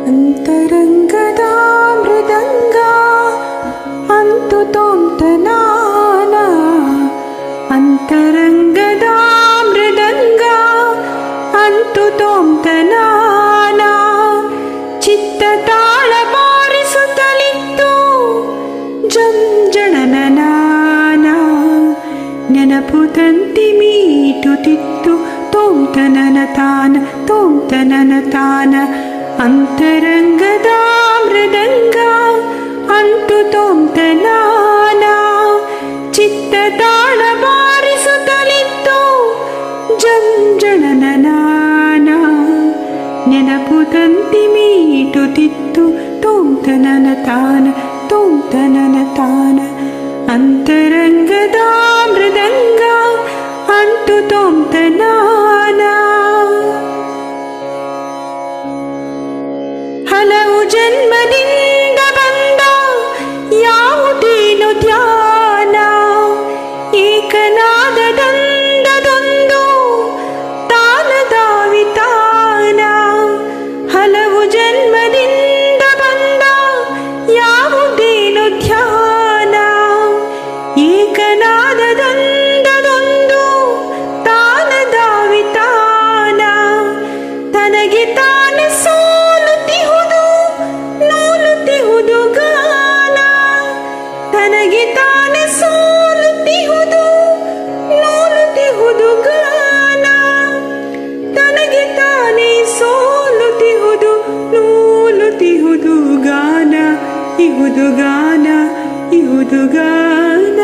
ಅಂತರಂಗದ ಮೃದಂಗ ಅಂತು ತೋಂತನಾನ ಅಂತರಂಗದ ಮೃದಂಗ ಅಂತು ತೋಂತನಾನ ಚಿತ್ತ ತಾಳ ಬಾರಿಸುತ್ತಲಿತ್ತು ಜಂಜಣನನಾನ ನೆನಪು ತಂತಿ ಮೀಟುತ್ತಿತ್ತು ತೋಂತನನ ತಾನ ಅಂತರಂಗದ ಮೃದಂಗ ಅಂಟು ತೋಂತನಾನ ಚಿತ್ತ ತಾಳ ಬಾರಿಸುತ್ತಲಿತ್ತು ಜಂಜಣನನಾನ ನೆನಪು ತಂತಿ ಮೀಟುತ್ತಿತ್ತು ತೋಂತನನ ತಾನ ಅಂತರಂಗದ ಮೃದಂಗ ಅಂಟು ತೋಂತನಾನ ಹಲವು ಜನ್ಮದಿಂದ ಬಂದ ಯಾವುದೇನು ಧ್ಯಾನ ಏಕನಾದದಂದದೊಂದು ತಾನದ ವಿತಾನ ಹಲವು ಜನ್ಮದಿಂದ ಬಂದ ಯಾವುದೇನು ಧ್ಯಾನ ಏಕನಾದದಂದದೊಂದು ತಾನದ ವಿತಾನ ತನಗೆ ತಾನೆ ತನಗೆ ತಾನೆ ಸೋಲುತ್ತಿಹುದು ನೂಲುತ್ತಿಹುದು ಗಾನ ತನಗೆ ತಾನೇ ಸೋಲುತ್ತಿಹುದು ನೂಲುತ್ತಿಹುದು ಗಾನ ಇಹುದು ಗಾನ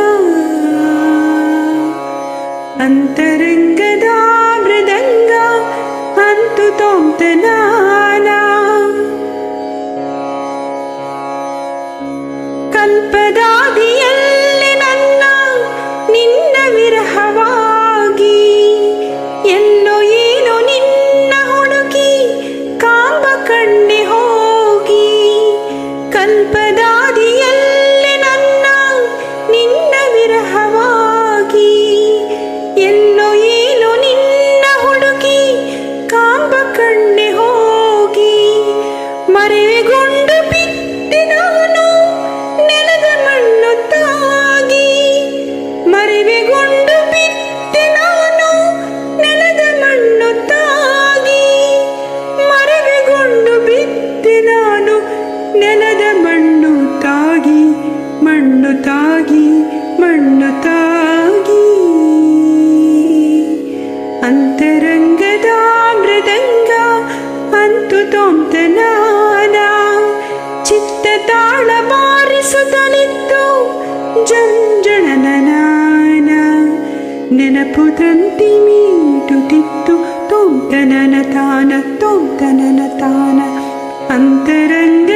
ಅಂತರಂಗದ ಮೃದಂಗ ಅಂತು ತೋಂತನಾನ ಕಲ್ಪದಾದಿಯಲ್ಲಿ ನನ್ನ ನಿನ್ನ ವಿರಹವಾಗಿ ಎಲ್ಲೋ ಏನೋ ನಿನ್ನ ಹುಡುಕಿ ಕಾಂಬ ಕಣ್ಣೆ ಹೋಗಿ ಕಲ್ಪದಾದಿಯಲ್ಲಿ ನನ್ನ ನಿನ್ನ ವಿರಹವಾಗಿ ಎಲ್ಲೋ ಏನೋ ನಿನ್ನ ಹುಡುಕಿ ಕಾಂಬ ಕಣ್ಣೆ ಹೋಗಿ ಮರೆಗೊಂಡು ಬಿದ್ದೆ ನಾನು ನೆಲದ ಮಣ್ಣು ತಾಗಿ ಮರೆವೆಗೊಂಡು ಬಿದ್ದೆ ನಾನು ನೆಲದ ಮಣ್ಣು ತಾಗಿ ಮರೆವೆಗೊಂಡು ಬಿದ್ದೆ ನಾನು ನೆಲದ ಮಣ್ಣು ತಾಗಿ ಅಂತರಂಗದ ಮೃದಂಗ ಅಂತು ತೋಂತನಾನ ಚಿತ್ತ ತಾಳ ಬಾರಿಸುತ್ತಲಿತ್ತು ಜಂಜಣನನಾನ ನೆನಪು ತಂತಿ ಮೀಟುತ್ತಿತ್ತು ತೋಂತನನ ತಾನ ಅಂತರಂಗ